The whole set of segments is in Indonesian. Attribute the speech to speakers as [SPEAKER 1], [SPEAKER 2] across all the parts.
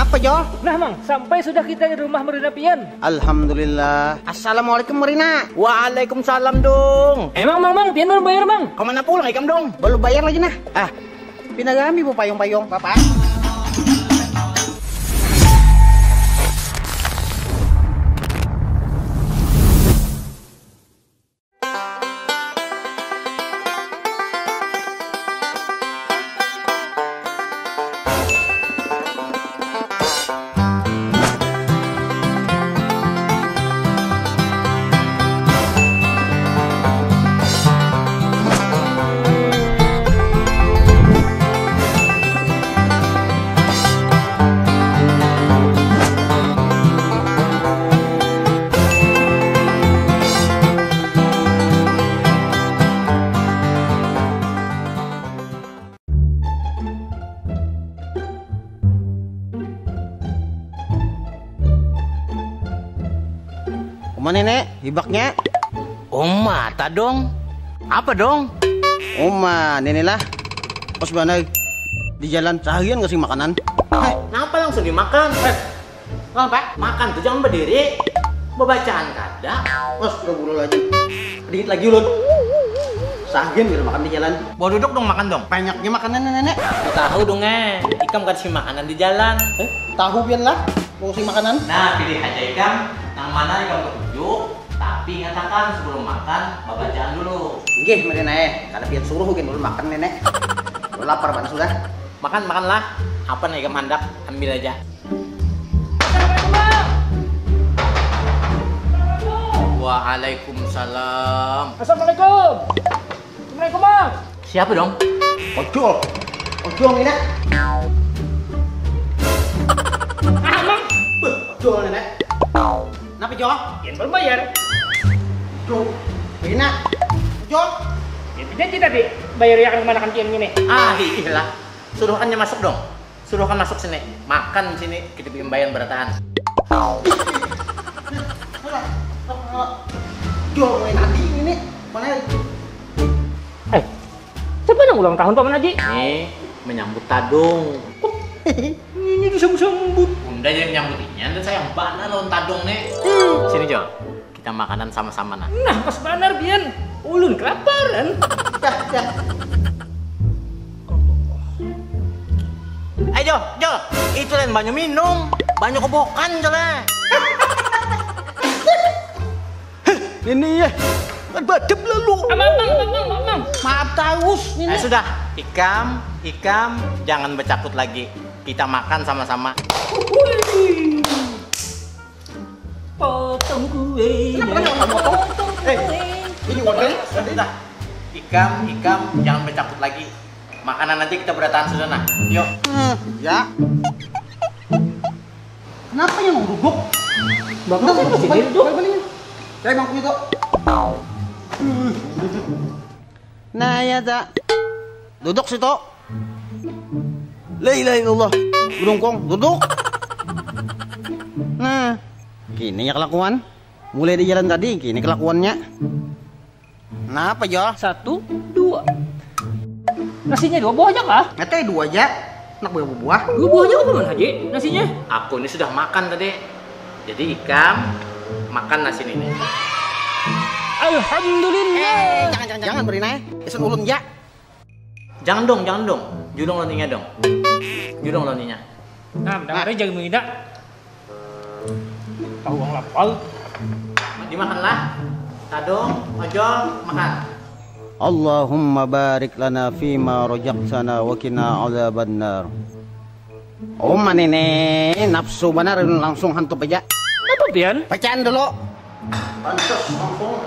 [SPEAKER 1] Apa Jo?
[SPEAKER 2] Nah Mang, sampai sudah kita di rumah Merina Pian.
[SPEAKER 1] Alhamdulillah. Assalamualaikum Merina.
[SPEAKER 3] Waalaikumsalam dong.
[SPEAKER 2] Mang, Pian belum bayar Mang.
[SPEAKER 3] Kemana pulang ikam dong?
[SPEAKER 1] Belum bayar lagi nah. Pinagami po payong-payong, Papa. Kumaha nenek, hibaknya?
[SPEAKER 3] Mata dong. Apa dong?
[SPEAKER 1] Nenek lah. Pas mana di jalan seharian ngasih makanan.
[SPEAKER 3] Kenapa langsung dimakan? Pak, makan tuh jangan berdiri. Bacaan kada.
[SPEAKER 1] Mas, udah bulu lagi. Dikit lagi ulun. Seharian gitu makan di jalan.
[SPEAKER 3] Bawa duduk dong makan dong.
[SPEAKER 1] Banyaknya makanan nenek.
[SPEAKER 3] Tahu dong ikam kasih makanan di jalan.
[SPEAKER 1] Tahu pian lah. Mau kasih makanan.
[SPEAKER 3] Nah, pilih aja ikam. Yang mana ikam ketujuh. Tapi katakan sebelum makan, bacaan dulu.
[SPEAKER 1] Nggih, Merina karena pian suruh mungkin dulu makan nenek. Udah lapar mana sudah?
[SPEAKER 3] Makanlah. Apa nih ikam hendak ambil aja.
[SPEAKER 2] Assalamualaikum Mang.
[SPEAKER 3] Waalaikumsalam.
[SPEAKER 2] Assalamualaikum. Assalamualaikum Mang.
[SPEAKER 3] Siapa dong?
[SPEAKER 1] Ojol nenek.
[SPEAKER 2] Mang.
[SPEAKER 1] Ojol nenek. Kenapa Jo?
[SPEAKER 2] Pian belum bayar.
[SPEAKER 1] Jo. Merina. Ojol.
[SPEAKER 2] Pian tidak tadi bayar yang kemana kan Pian ini.
[SPEAKER 3] Iyalah. Suruhannya masuk dong. Suruhkan masuk sini. Makan sini. Kita bikin bayan berataan.
[SPEAKER 1] Jo, nanti ini mana?
[SPEAKER 2] Siapa yang ulang tahun Paman Haji?
[SPEAKER 3] Ini menyambut Tadung.
[SPEAKER 2] Ini disambut-sambut.
[SPEAKER 3] Bunda yang menyambutinya dan saya bana lawan Tadung nih. Sini Jo. Kita makanan sama-sama nah.
[SPEAKER 2] Nah, pas banar Pian. Ulun kelaparan.
[SPEAKER 3] Ayo Jo. Itu lain banyak minum. Banyak kobokan Jo lah.
[SPEAKER 1] Ini ya. Kan badep lalu.
[SPEAKER 2] Mang.
[SPEAKER 1] Maaf taus ini.
[SPEAKER 3] Sudah. Ikam, jangan bercakut lagi. Kita makan sama-sama.
[SPEAKER 2] Potong kue.
[SPEAKER 1] Ini wadah.
[SPEAKER 3] Sudah. Ikam, jangan bercakut lagi. Makanan nanti kita beratahan sudah nah. Yuk.
[SPEAKER 1] Ya. Kenapa yang mau duduk?
[SPEAKER 2] Bapak sih masih duduk.
[SPEAKER 1] Saya bang punya tuh. Nah ya tak. Duduk situ. La ilaha illallah. Berungkong, duduk. Nah, kini ya kelakuan. Mulai di jalan tadi, kini kelakuannya. Kenapa Jo?
[SPEAKER 2] 1, 2. Nasinya 2 buah aja kah?
[SPEAKER 1] Ngeteh 2 aja. Nak buah-buah.
[SPEAKER 2] 2 buahnya apa Paman Haji? Nasinya?
[SPEAKER 3] Aku ini sudah makan tadi. Jadi Ikam makan nasi ini.
[SPEAKER 2] Alhamdulillah.
[SPEAKER 1] Jangan Merina. Esen ulun ya.
[SPEAKER 3] Jangan dong. Judong loninya dong.
[SPEAKER 2] Nah, dengarnya jangan mengindah. Tahu orang lapar.
[SPEAKER 3] Dimakanlah. Tadong, ojol, makan.
[SPEAKER 1] Allahumma barik lana fima rojaqtana wa qina adzabannar. Nenek nafsu benar langsung hantup aja.
[SPEAKER 2] Apa Pian?
[SPEAKER 1] Bacaan dulu. Pantas langsung.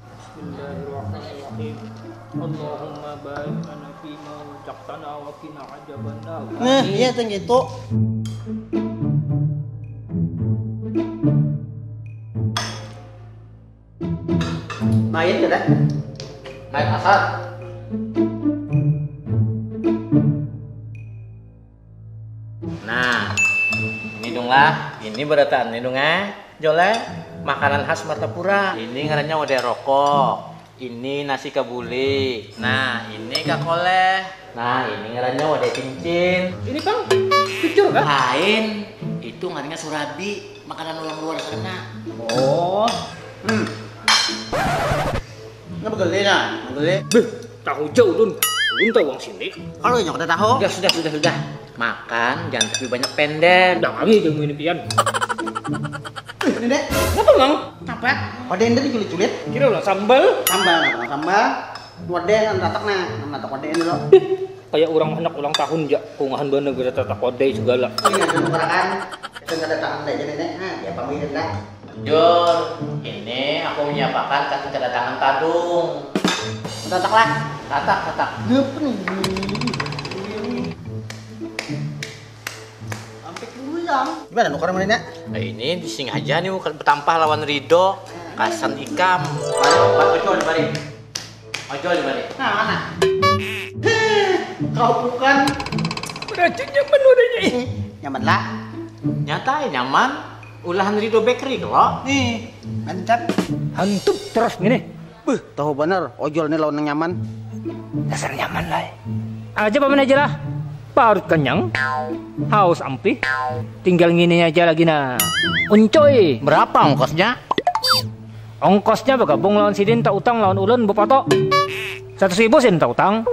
[SPEAKER 2] Bismillahirrahmanirrahim. Allahumma barik lana fima rojaqtana wa qina adzabannar.
[SPEAKER 1] Nah, iya tuh gitu. Main tidak?
[SPEAKER 3] Naik asal. Nah, ini dong lah. Ini berataan ini dong Jole, makanan khas Martapura. Ini ngarannya wadah rokok. Ini nasi kabuli. Nah, ini kakoleh. Nah, ini ngarannya wadah cincin.
[SPEAKER 2] Ini Kang, picture kan?
[SPEAKER 3] Lain. Itu ngarannya surabi, makanan orang luar sana.
[SPEAKER 2] Oh.
[SPEAKER 1] Nggak begeli nah, begeli.
[SPEAKER 2] Beh, tahu jauh Ulun. Ulun tahu uang sini.
[SPEAKER 1] Kalau nyok ada tahu.
[SPEAKER 3] Sudah. Makan, jangan tapi banyak pendek.
[SPEAKER 2] Udah kami jamu ini pian.
[SPEAKER 1] Ini dek.
[SPEAKER 2] Apa mang?
[SPEAKER 1] Apa? Waden tadi culit-culit.
[SPEAKER 2] Kira ulah sambal.
[SPEAKER 1] Sambal. Waden tatak nah, tatak waden dulu.
[SPEAKER 2] Kayak orang anak ulang tahun ya, kungahan bener gara tata kode segala.
[SPEAKER 1] Ini ada nukeran. Kita nggak ada tangan deh jadi nek. Ya pamirin dah.
[SPEAKER 3] Jor, ini aku menyiapkan kasih kedatangan Tadung.
[SPEAKER 1] Tatak lah.
[SPEAKER 3] Tatak.
[SPEAKER 1] Ngep nih. Sampai kuyang. Gimana nukeran mana nek?
[SPEAKER 3] Nah ini dising aja nih bukan bertampah lawan Rido. Kasan ikam. Ojol di balik.
[SPEAKER 1] Nah mana? Kau bukan.
[SPEAKER 2] Berarti nyaman wadahnya.
[SPEAKER 1] Nyaman lah.
[SPEAKER 3] Nyata nyaman. Ulahan Rido Bakery kalau.
[SPEAKER 1] Nih, mantap.
[SPEAKER 2] Hantup terus gini.
[SPEAKER 1] Tahu bener, ojol nih lawan yang nyaman.
[SPEAKER 2] Dasar nyaman lah. Aja paman aja lah. Parut kenyang. Haus ampih. Tinggal ngini aja lagi nah. Uncoy.
[SPEAKER 3] Berapa ongkosnya?
[SPEAKER 2] Ongkosnya bergabung lawan Sidin tak utang lawan Ulun bopato. 100.000 sin tak utang.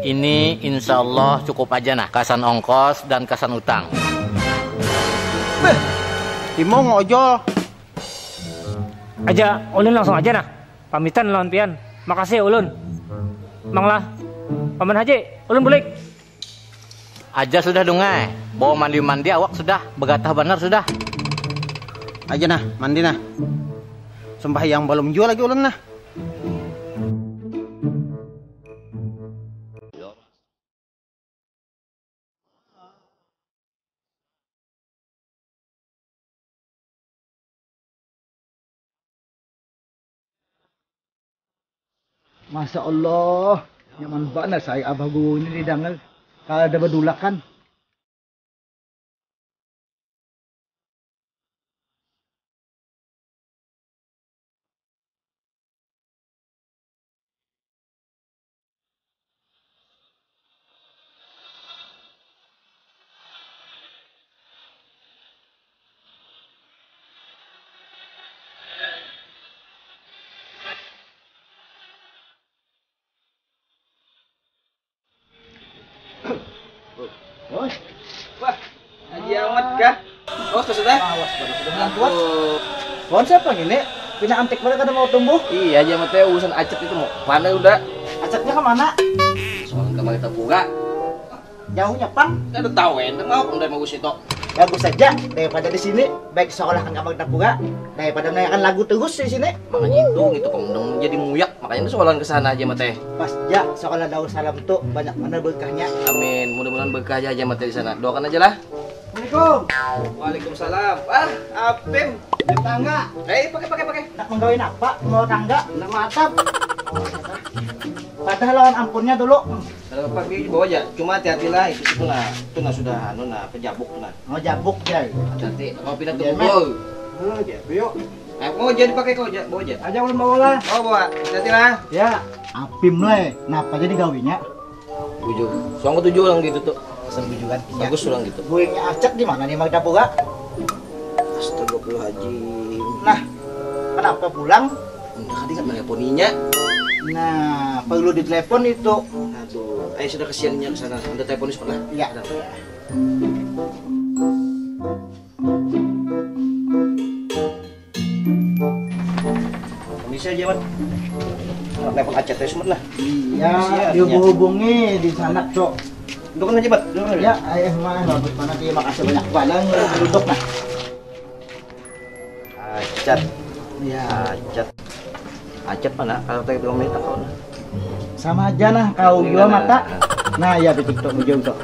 [SPEAKER 3] Ini insya Allah cukup aja nah. Kasan ongkos dan kasan utang.
[SPEAKER 1] Timong ojol.
[SPEAKER 2] Aja, Ulun langsung aja nah. Pamitan lawan pian. Makasih Ulun. Manglah. Paman Haji, Ulun bulik.
[SPEAKER 3] Aja sudah dungai. Bawa mandi-mandi awak sudah. Begatah benar sudah.
[SPEAKER 1] Aja nah, mandi nah. Sembahyang belum jual lagi ulun nah.
[SPEAKER 4] Masya Allah, nyaman banget saya abah gue ini di dangal. Kalau ada bedulakan.
[SPEAKER 1] Bos. Wah, Haji Ahmad kah? Bos sudah?
[SPEAKER 4] Awas baru sudah kuat. Pohon siapa ini? Pindah antik mereka kada mau tumbuh.
[SPEAKER 5] Iya, aja mah urusan acet itu mau mana udah.
[SPEAKER 4] Acaknya kemana?
[SPEAKER 5] Soal kamar kita buka.
[SPEAKER 4] Jauhnya pang.
[SPEAKER 5] Kan udah tahu mau udah mau situ.
[SPEAKER 4] Bagus saja daripada di sini. Baik seolah kan kamar kita buka daripada menyanyikan lagu terus di sini.
[SPEAKER 5] Makanya itu pemendung jadi muyak. Makanya itu soalan ke sana aja mah teh.
[SPEAKER 4] Pas ja seolah daun salam tuh banyak mana berkahnya.
[SPEAKER 5] Amin. Mudah-mudahan berkah aja mah teh di sana. Doakan aja lah.
[SPEAKER 4] Assalamualaikum.
[SPEAKER 5] Waalaikumsalam. Apem.
[SPEAKER 4] Tangga.
[SPEAKER 5] Pakai.
[SPEAKER 4] Nak menggawin apa? Mau tangga? Nak matap? Padahal lawan ampunnya dulu.
[SPEAKER 5] Kalau pagi bawa aja. Cuma hati-hatilah itu nah. Itu nah sudah pejabuk tuh nah.
[SPEAKER 4] Mau jabuk jay.
[SPEAKER 5] Hati. Mau pindah
[SPEAKER 4] Iya,
[SPEAKER 5] tuh boy.
[SPEAKER 4] Yuk.
[SPEAKER 5] Mau jadi pakai kau bawa aja.
[SPEAKER 4] Aja ulun bawa lah.
[SPEAKER 5] Oh bawa. Hati-hatilah.
[SPEAKER 4] Ya, apim lah. Napa jadi gawinya?
[SPEAKER 5] Tujuh. Soalnya 7 orang gitu tuh.
[SPEAKER 4] Pesan bujukan.
[SPEAKER 5] Bagus orang gitu.
[SPEAKER 4] Gue acak di mana nih Magda Puga?
[SPEAKER 5] Astagfirullahaladzim.
[SPEAKER 4] Nah, kenapa pulang?
[SPEAKER 5] Udah kan ingat nelponinya.
[SPEAKER 4] Nah, perlu ditelepon itu.
[SPEAKER 5] Aduh, ayo sudah kesiannya ke sana. Udah teleponis pernah?
[SPEAKER 4] Iya.
[SPEAKER 5] Kondisi aja, Mat. Telepon acet aja semut lah.
[SPEAKER 4] Iya, dihubungi di sana, Cok.
[SPEAKER 5] Duduk aja, Mat. Duduk aja.
[SPEAKER 4] Ya, ayah mah bagus mana terima kasih banyak balang duduk nah.
[SPEAKER 5] Acet.
[SPEAKER 4] Iya.
[SPEAKER 5] Acet. Acet mana? Kalau tadi itu minta kau.
[SPEAKER 4] Sama aja nah kau jual mata. Nah, ya di TikTok bujung Cok.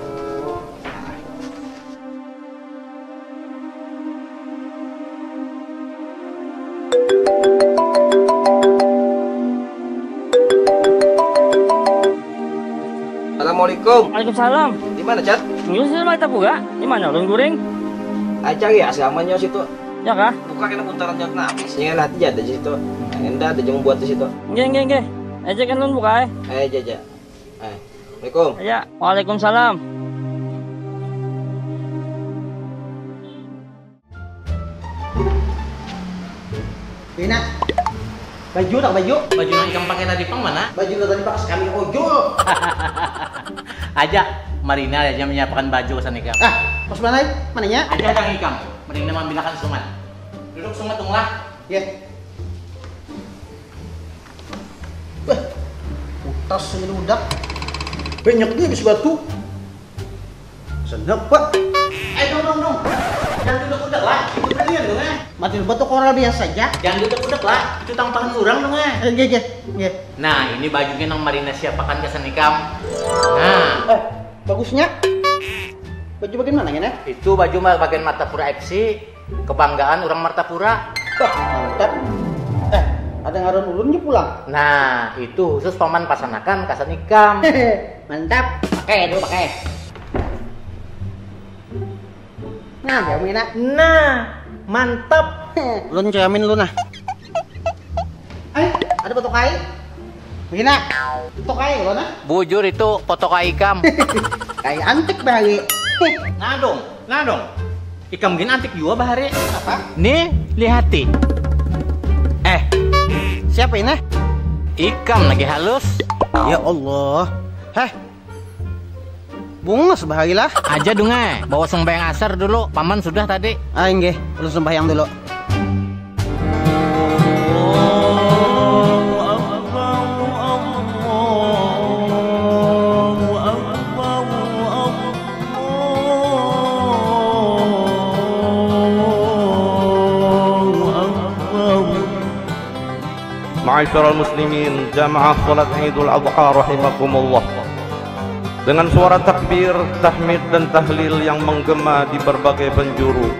[SPEAKER 5] Assalamualaikum.
[SPEAKER 2] Waalaikumsalam.
[SPEAKER 5] Di mana, Cat?
[SPEAKER 2] Ini sih Magda Puga. Di mana Ulun goreng?
[SPEAKER 5] Aja ya, asamanya situ.
[SPEAKER 2] Ya kah?
[SPEAKER 5] Buka kena putaran jat nafis. Yang hati ada di situ. Yang endah ada jamu buat di situ.
[SPEAKER 2] Nggih. Aja kan Ulun buka
[SPEAKER 5] Aja. Assalamualaikum.
[SPEAKER 2] Ya, waalaikumsalam.
[SPEAKER 1] Bina. Baju tak baju?
[SPEAKER 3] Baju yang ikam pakai tadi pang mana?
[SPEAKER 1] Baju lo tadi pas kami ojol.
[SPEAKER 3] Aja, Marina aja menyiapkan baju kesan ikam.
[SPEAKER 1] Ah, pas mana? Mananya?
[SPEAKER 3] Aja dang ikam. Marina membilakan sumat. Duduk sumat tunglah.
[SPEAKER 1] Ya. Wah, utas ini udah. Banyak nih habis batu. Sedap, Pak.
[SPEAKER 3] Dong. Jangan duduk-duduk lah. Itu berlian dong
[SPEAKER 1] Mati batu koral biasa saja.
[SPEAKER 3] Jangan duduk-duduk lah. Itu tampahan orang dong
[SPEAKER 1] Ya.
[SPEAKER 3] Nah, ini bajunya yang Marina siapakan kesan ikam. Nah,
[SPEAKER 1] Bagusnya. Baju bagaimana ya?
[SPEAKER 3] itu baju bagian Martapura FC. Kebanggaan orang Martapura.
[SPEAKER 1] Wah, mantap. Ada ngaron ulunnya pulang.
[SPEAKER 3] Nah, itu khusus paman pasanakan kesan ikam.
[SPEAKER 1] Mantap. Pakai dulu, pakai. Nah, jamin nak.
[SPEAKER 3] Nah, mantap.
[SPEAKER 1] Ulun jamin lu nah. Ada foto kai? Begini, foto kai lo nah.
[SPEAKER 3] Bujur itu foto ikam.
[SPEAKER 1] Kayak antik bahari.
[SPEAKER 3] Nah dong. Ikam gini antik juga bahari.
[SPEAKER 1] Apa?
[SPEAKER 3] Nih, lihati.
[SPEAKER 1] Siapa ini?
[SPEAKER 3] Ikam lagi halus.
[SPEAKER 1] Ya Allah. Bunga sebahari lah.
[SPEAKER 3] Aja dong bawa sembahyang asar dulu. Paman sudah tadi.
[SPEAKER 1] Nggih, ulun sembahyang dulu.
[SPEAKER 6] Ma'asyiral muslimin, jamaah salat Idul Adha rahimakumullah. Dengan suara takbir, tahmid dan tahlil yang menggema di berbagai penjuru,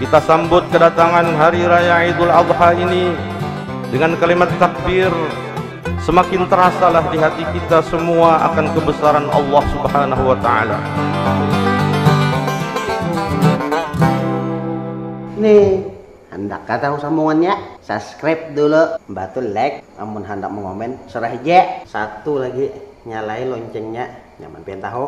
[SPEAKER 6] kita sambut kedatangan hari raya Idul Adha ini dengan kalimat takbir. Semakin terasalah di hati kita semua akan kebesaran Allah Subhanahu wa taala.
[SPEAKER 1] Nih, hendak kata sambungannya, subscribe dulu, bantu like, amun hendak mengomen, serah aja. Satu lagi, nyalain loncengnya, nyaman pengen tahu.